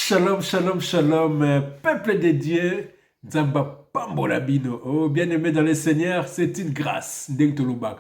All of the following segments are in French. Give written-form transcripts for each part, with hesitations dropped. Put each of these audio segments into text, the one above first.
Shalom, shalom, shalom, peuple de Dieu, Nzamba Pambolabino. Oh, bien-aimé dans le Seigneur, c'est une grâce,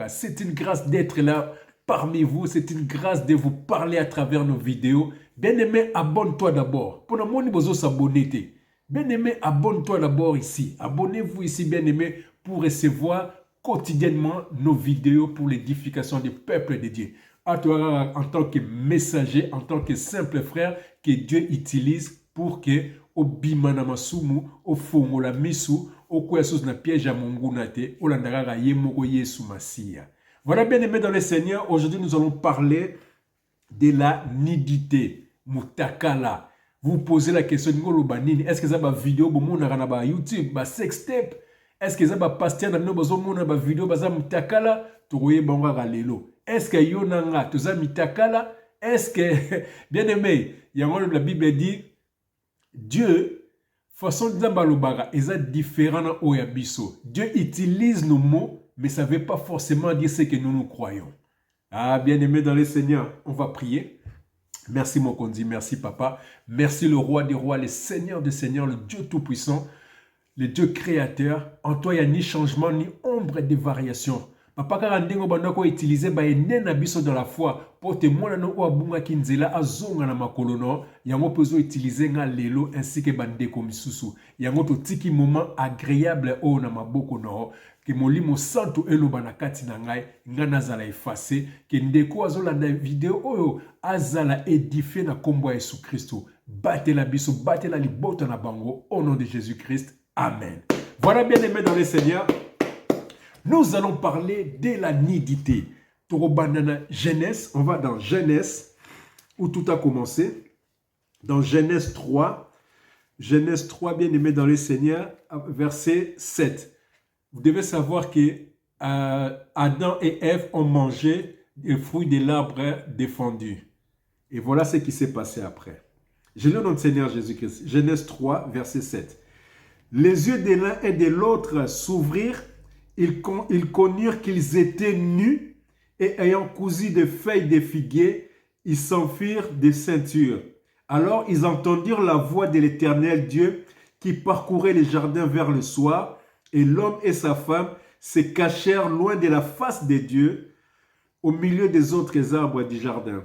c'est une grâce d'être là parmi vous, c'est une grâce de vous parler à travers nos vidéos. Bien-aimé, abonne-toi d'abord. Pour le monde, vous s'abonner. Bien-aimé, abonne-toi d'abord ici. Abonnez-vous ici, bien-aimé, pour recevoir quotidiennement nos vidéos pour l'édification du peuple de Dieu. À toi, en tant que messager, en tant que simple frère, que Dieu utilise pour que au bimana masumu, au fongola misu, au kouyasus na piège à mongunate, au landaraga yemoko yesu masia. Voilà, bien aimé dans le Seigneur, aujourd'hui nous allons parler de la nudité, mutakala. Vous posez la question, est-ce que ça va vidéo, ba YouTube, ba sextape? Est-ce que ça va pasteur na nobozo mona ba vidéo, ba za mutakala? Touye banga lelo. Est-ce que yonanga, tuza mitakala? Est-ce que, bien aimé, la Bible dit, Dieu, façon d'ambalobaga, est différent au yabiso. Dieu utilise nos mots, mais ça ne veut pas forcément dire ce que nous croyons. Ah, bien aimé dans le Seigneur, on va prier. Merci mon Kondi, merci papa. Merci le roi des rois, le Seigneur des seigneurs, le Dieu tout-puissant, le Dieu créateur. En toi, il n'y a ni changement, ni ombre de variation. Papa Karandengo bandako utiliser ba enena biso dans la foi pour te mona no abunga kinzela azonga na makolono yango pozo utiliser nga lelo ainsi que bandeko misusu yango to tiki moment agréable o na maboko no que molimo santo eloba na kati na ngai nga nazala effacer que ndeko azola na vidéo oyo azala édifié na kombo ya Yesu Kristo batela biso batela libota na bango au nom de Jésus-Christ. Amen. Voilà, bien aimé dans le Seigneur. Nous allons parler de la nudité. Genèse, on va dans Genèse, où tout a commencé. Dans Genèse 3, bien aimé dans le Seigneur, verset 7. Vous devez savoir que Adam et Ève ont mangé les fruits de l'arbre défendu. Et voilà ce qui s'est passé après. Je lis au nom de Seigneur Jésus-Christ. Genèse 3, verset 7. Les yeux de l'un et de l'autre s'ouvrirent. Ils connurent qu'ils étaient nus et ayant cousu des feuilles de figuier, ils s'enfuirent des ceintures. Alors ils entendirent la voix de l'Éternel Dieu qui parcourait les jardins vers le soir, et l'homme et sa femme se cachèrent loin de la face de Dieu, au milieu des autres arbres du jardin.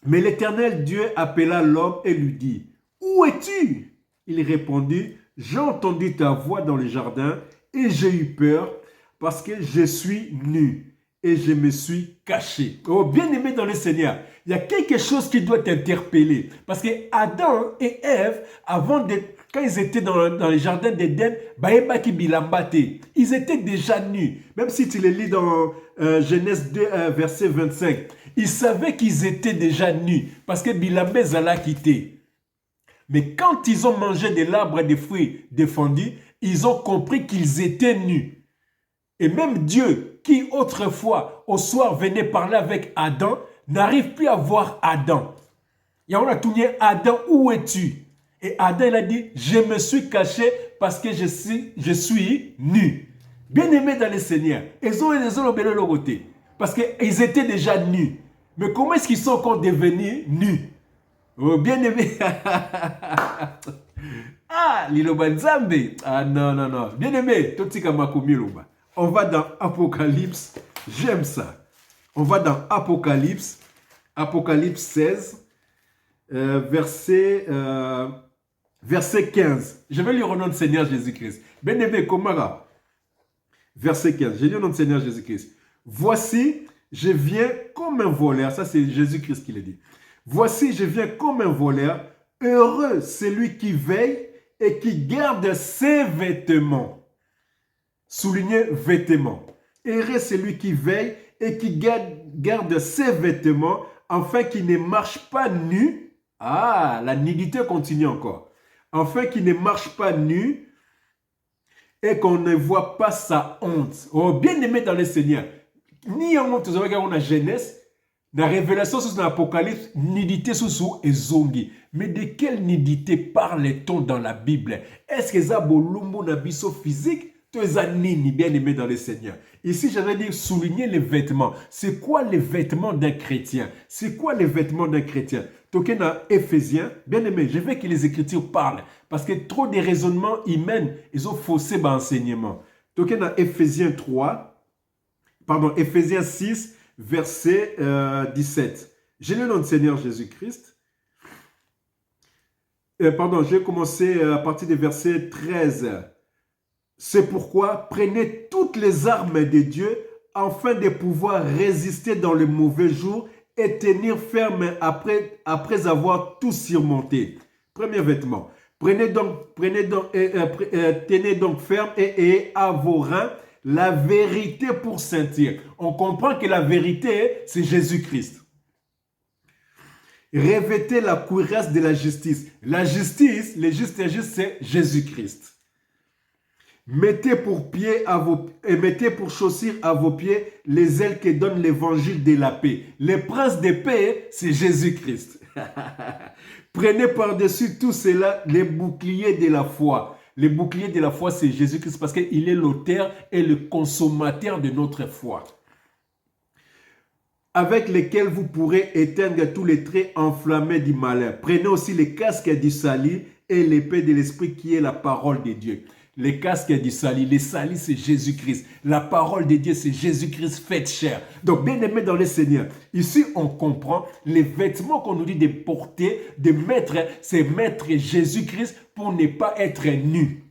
Mais l'Éternel Dieu appela l'homme et lui dit, « Où es-tu » Il répondit, « J'ai entendu ta voix dans le jardin et j'ai eu peur, parce que je suis nu et je me suis caché. » Oh, bien aimé dans le Seigneur, il y a quelque chose qui doit t'interpeller. Parce que Adam et Ève, quand ils étaient dans les jardins d'Éden, ils étaient déjà nus. Même si tu les lis dans Genèse 2, verset 25, ils savaient qu'ils étaient déjà nus. Parce que Bilambé Zala quitté. Mais quand ils ont mangé de l'arbre des fruits défendus, ils ont compris qu'ils étaient nus. Et même Dieu, qui autrefois, au soir, venait parler avec Adam, n'arrive plus à voir Adam. Et on a tourné, Adam, où es-tu? Et Adam, il a dit, je me suis caché parce que je suis nu. Bien aimé dans le Seigneur. Ils ont le côté. Parce qu'ils étaient déjà nus. Mais comment est-ce qu'ils sont encore devenus nus? Oh, bien aimé. Ah, Liloba Nzambe. Ah, non, non, non. Bien aimé, Totika Makumiloba. On va dans Apocalypse. J'aime ça. On va dans Apocalypse. Apocalypse 16. Verset 15. Je vais lire au nom de Seigneur Jésus-Christ. Bien aimé, Komara. Verset 15. Je lis au nom de Seigneur Jésus-Christ. Voici, je viens comme un voleur. Ça, c'est Jésus-Christ qui le dit. Voici, je viens comme un voleur. Heureux celui qui veille et qui garde ses vêtements. Soulignez vêtements. Heureux celui qui veille et qui garde ses vêtements afin qu'il ne marche pas nu. Ah, la nudité continue encore. Afin qu'il ne marche pas nu et qu'on ne voit pas sa honte. Oh, bien aimé dans le Seigneur. Ni en honte, vous avez regardé la Genèse. La révélation sur l'Apocalypse, nudité sous et zongi. Mais de quelle nudité parle-t-on dans la Bible? Est-ce que ça bolumbo na biso physique? Tozanini, bien aimé dans le Seigneur. Ici, j'avais dit souligner les vêtements. C'est quoi les vêtements d'un chrétien? C'est quoi les vêtements d'un chrétien? Tokena Éphésiens, bien aimé, je veux que les Écritures parlent. Parce que trop de raisonnements humains, ils ont faussé l'enseignement. Tokena Éphésiens 6, verset 17. J'ai le nom du Seigneur Jésus-Christ. J'ai commencé à partir du verset 13. C'est pourquoi prenez toutes les armes de Dieu afin de pouvoir résister dans le mauvais jour et tenir ferme après avoir tout surmonté. Premier vêtement. Tenez donc ferme et à vos reins la vérité pour sentir. On comprend que la vérité, c'est Jésus-Christ. Revêtez la cuirasse de la justice. La justice, le juste et juste, c'est Jésus-Christ. Mettez pour chaussures à vos pieds les ailes que donne l'évangile de la paix. Le prince de paix, c'est Jésus-Christ. Prenez par-dessus tout cela les boucliers de la foi. Le bouclier de la foi, c'est Jésus-Christ parce qu'il est l'auteur et le consommateur de notre foi. Avec lesquels vous pourrez éteindre tous les traits enflammés du malin. Prenez aussi les casques du salut et l'épée de l'esprit qui est la parole de Dieu. Les casques du salut, les salut c'est Jésus-Christ. La parole de Dieu c'est Jésus-Christ fait chair. Donc bien aimé dans le Seigneur, ici on comprend les vêtements qu'on nous dit de porter, de mettre, c'est mettre Jésus-Christ pour ne pas être nu.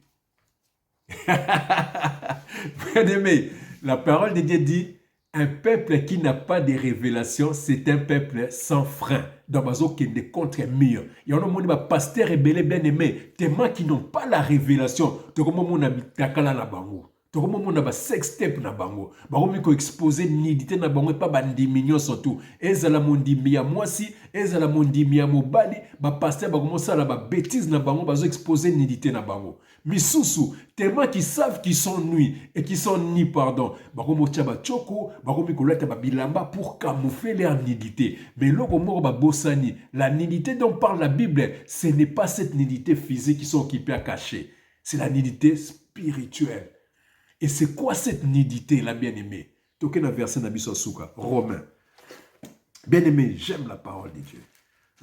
Bien aimé, la parole de Dieu dit, un peuple qui n'a pas de révélation, c'est un peuple sans frein. Donc, il y a des contre-murs. Il y a des pasteurs et bien aimés, tellement qui n'ont pas la révélation. Tu as sextape na bango. Bango exposé nidité na bango pas bandi mignon surtout. Ezala mondimi ya mwasi, ezala mondimi ya mobali, ba pasteur ba commencer la ba bêtise na bango, bazo exposé nidité na bango. Misusu, tellement qu'ils savent qu'ils sont nus et qu'ils sont ni pardon. Bango motia ba choko, bango mikolata ba bilamba pour camoufler leur nidité. Mais loko moko ba bossani, la nidité dont parle la Bible, ce n'est pas cette nidité physique qui sont occupés à cacher. C'est la nidité spirituelle. Et c'est quoi cette nudité, la bien-aimée? Toquez dans le verset Nabiso Souka, Romains. Bien-aimé, j'aime la parole de Dieu.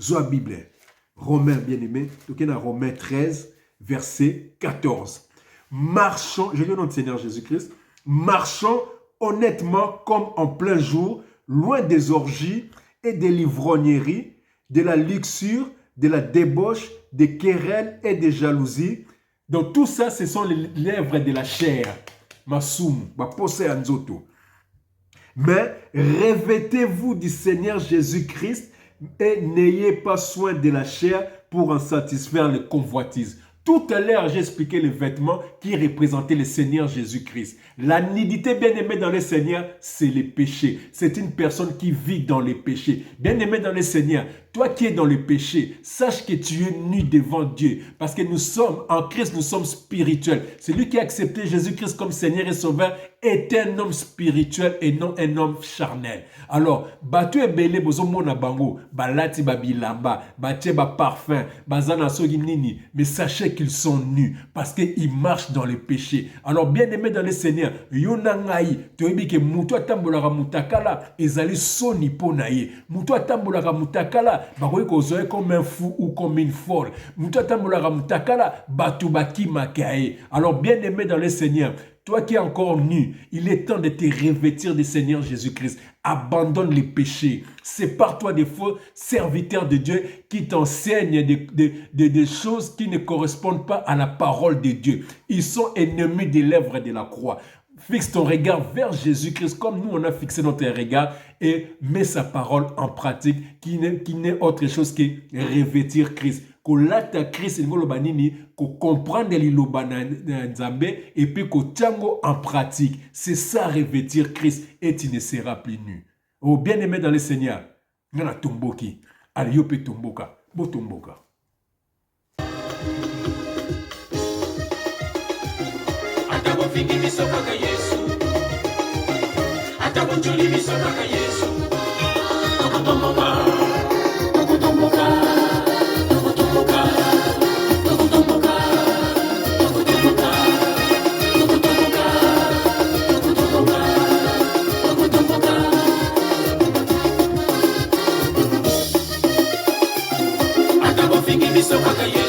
Zoa Bible, Romains, bien-aimé, toquez dans Romains 13, verset 14. Marchons, je lis au nom du Seigneur Jésus-Christ, marchons honnêtement comme en plein jour, loin des orgies et des livrogneries, de la luxure, de la débauche, des querelles et des jalousies. Donc tout ça, ce sont les lèvres de la chair. Masumu, bapose anzoto. Mais revêtez-vous du Seigneur Jésus-Christ et n'ayez pas soin de la chair pour en satisfaire les convoitises. Tout à l'heure, j'ai expliqué les vêtements qui représentaient le Seigneur Jésus-Christ. La nudité, bien aimée dans le Seigneur, c'est le péché. C'est une personne qui vit dans les péchés. Bien aimé dans le Seigneur, toi qui es dans le péché, sache que tu es nu devant Dieu. Parce que nous sommes, en Christ, nous sommes spirituels. Celui qui a accepté Jésus-Christ comme Seigneur et Sauveur est un homme spirituel et non un homme charnel. Alors, batu ebele bozo mona bango, balati babilamba, batie ba parfum, bazana sogi nini, mais sachez qu'ils sont nus parce qu'ils marchent dans le péché. Alors, bien aimé dans le Seigneur, yonangai, tu ebi ke mutu atambolaka mutakala, ezali soni ponaye. Mutu atambolaka mutakala, bakoyi kozoe comme un fou ou comme une folle. Mutu atambolaka mutakala, batu baki makaye. Alors, bien aimé dans le Seigneur, toi qui es encore nu, il est temps de te revêtir du Seigneur Jésus-Christ. Abandonne les péchés. Sépare-toi des faux serviteurs de Dieu qui t'enseignent des choses qui ne correspondent pas à la parole de Dieu. Ils sont ennemis des lèvres de la croix. Fixe ton regard vers Jésus-Christ comme nous on a fixé notre regard et mets sa parole en pratique qui n'est autre chose que revêtir Christ. Kolata Christ ngolo banini ko comprendre liloba na Nzambe et puis ko tiango en pratique. C'est ça revêtir Christ et tu ne seras plus nu. Oh bien-aimé dans le Seigneur, ngana tomboki, allez yo pe tomboka, bo tomboka. Atabo fingi misoka ka Yesu. Atabo juli misoka ka Yesu. Tomboka. balingi biso kaka ye